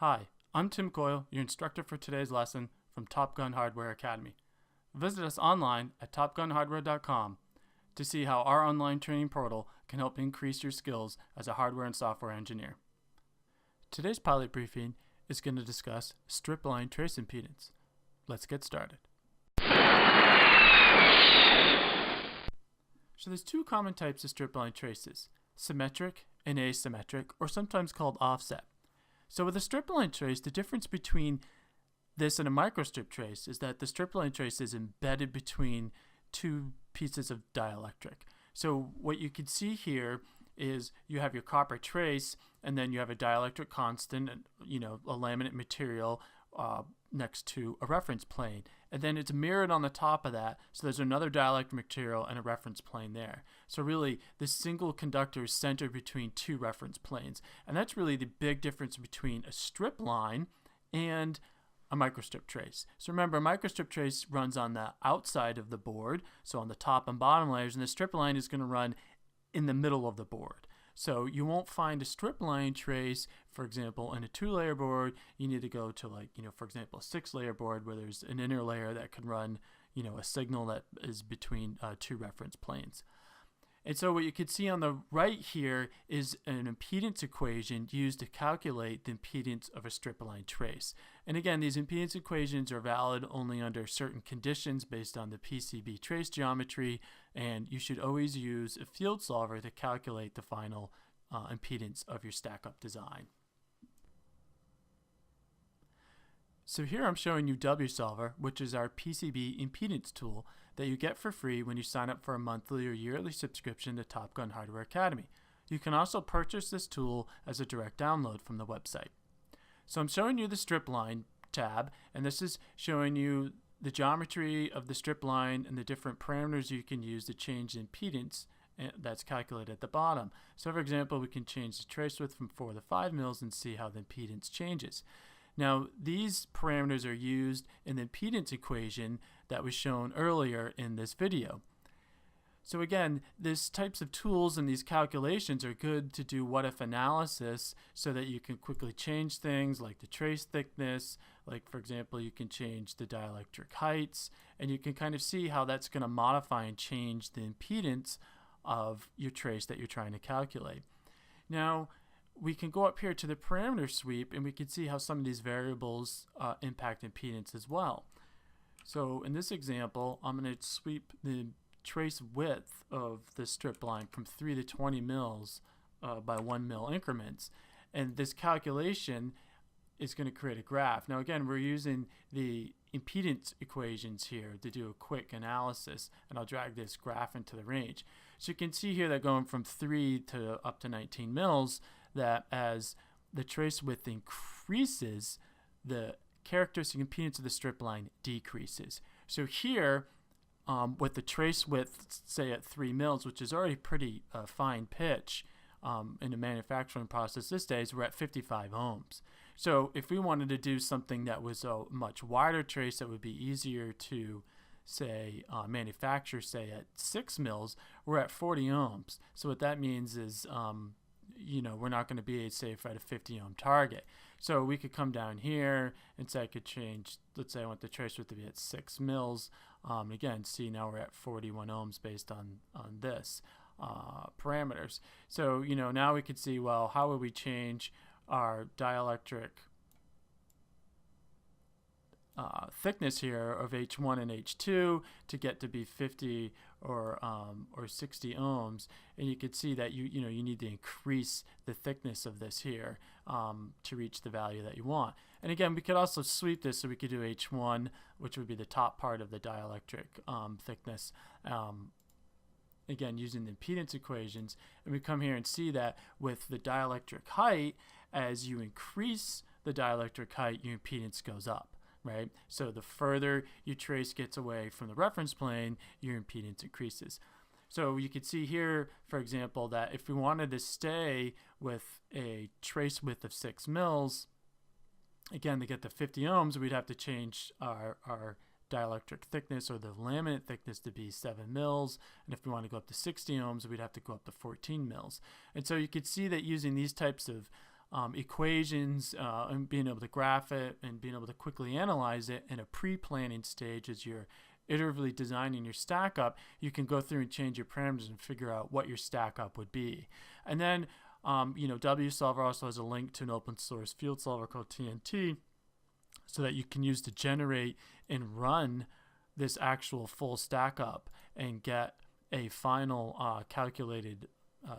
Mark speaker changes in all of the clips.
Speaker 1: Hi, I'm Tim Coyle, your instructor for today's lesson from Top Gun Hardware Academy. Visit us online at topgunhardware.com to see how our online training portal can help increase your skills as a hardware and software engineer. Today's pilot briefing is going to discuss strip-line trace impedance. Let's get started. So there's two common types of strip-line traces, symmetric and asymmetric, or sometimes called offset. So with a strip-line trace, the difference between this and a microstrip trace is that the strip-line trace is embedded between two pieces of dielectric. So what you can see here is you have your copper trace, and then you have a dielectric constant, a laminate material next to a reference plane. And then it's mirrored on the top of that, so there's another dielectric material and a reference plane there. So really, this single conductor is centered between two reference planes. And that's really the big difference between a strip line and a microstrip trace. So remember, a microstrip trace runs on the outside of the board, so on the top and bottom layers, and the strip line is going to run in the middle of the board. So you won't find a strip line trace, for example, in a 2-layer board. You need to go to for example, a 6-layer board where there's an inner layer that can run, a signal that is between two reference planes. And so what you can see on the right here is an impedance equation used to calculate the impedance of a strip-line trace. And again, these impedance equations are valid only under certain conditions based on the PCB trace geometry, and you should always use a field solver to calculate the final impedance of your stack-up design. So here I'm showing you WSolver, which is our PCB impedance tool that you get for free when you sign up for a monthly or yearly subscription to Top Gun Hardware Academy. You can also purchase this tool as a direct download from the website. So I'm showing you the strip line tab, and this is showing you the geometry of the strip line and the different parameters you can use to change the impedance that's calculated at the bottom. So for example, we can change the trace width from 4 to 5 mils and see how the impedance changes. Now, these parameters are used in the impedance equation that was shown earlier in this video. So again, these types of tools and these calculations are good to do what-if analysis so that you can quickly change things like the trace thickness, like for example, you can change the dielectric heights, and you can kind of see how that's going to modify and change the impedance of your trace that you're trying to calculate. Now, we can go up here to the parameter sweep and we can see how some of these variables impact impedance as well. So in this example, I'm going to sweep the trace width of the strip line from 3 to 20 mils by 1 mil increments. And this calculation is going to create a graph. Now again, we're using the impedance equations here to do a quick analysis, and I'll drag this graph into the range. So you can see here that going from 3 to up to 19 mils, that as the trace width increases, the characteristic impedance of the strip line decreases. So here, with the trace width, say at 3 mils, which is already pretty fine pitch in the manufacturing process these days, we're at 55 ohms. So if we wanted to do something that was a much wider trace that would be easier to, say, manufacture, say at 6 mils, we're at 40 ohms. So what that means is we're not going to be safe at a 50 ohm target. So we could come down here and say I could change, let's say I want the trace width to be at 6 mils. Again, see now we're at 41 ohms based on this parameters. So, now we could see, well, how would we change our dielectric thickness here of H1 and H2 to get to be 50 or 60 ohms, and you could see that you need to increase the thickness of this here to reach the value that you want. And again, we could also sweep this, so we could do H1, which would be the top part of the dielectric thickness, again using the impedance equations, and we come here and see that with the dielectric height, as you increase the dielectric height, your impedance goes up. Right? So the further your trace gets away from the reference plane, your impedance increases. So you can see here, for example, that if we wanted to stay with a trace width of 6 mils, again, to get to 50 ohms, we'd have to change our dielectric thickness or the laminate thickness to be 7 mils. And if we want to go up to 60 ohms, we'd have to go up to 14 mils. And so you could see that using these types of equations and being able to graph it and being able to quickly analyze it in a pre-planning stage as you're iteratively designing your stack up, you can go through and change your parameters and figure out what your stack up would be. And then, WSolver also has a link to an open source field solver called TNT so that you can use to generate and run this actual full stack up and get a final calculated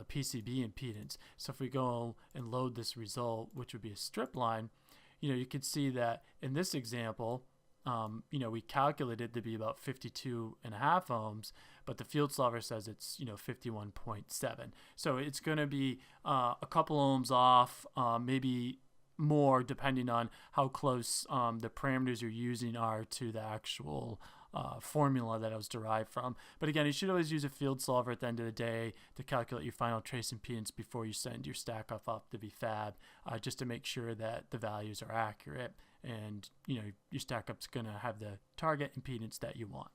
Speaker 1: PCB impedance. So if we go and load this result, which would be a strip line, you can see that in this example, we calculated to be about 52.5 ohms, but the field solver says it's 51.7. So it's going to be a couple ohms off, maybe more depending on how close the parameters you're using are to the actual formula that it was derived from. But again, you should always use a field solver at the end of the day to calculate your final trace impedance before you send your stack up to be fab, just to make sure that the values are accurate and your stack up's going to have the target impedance that you want.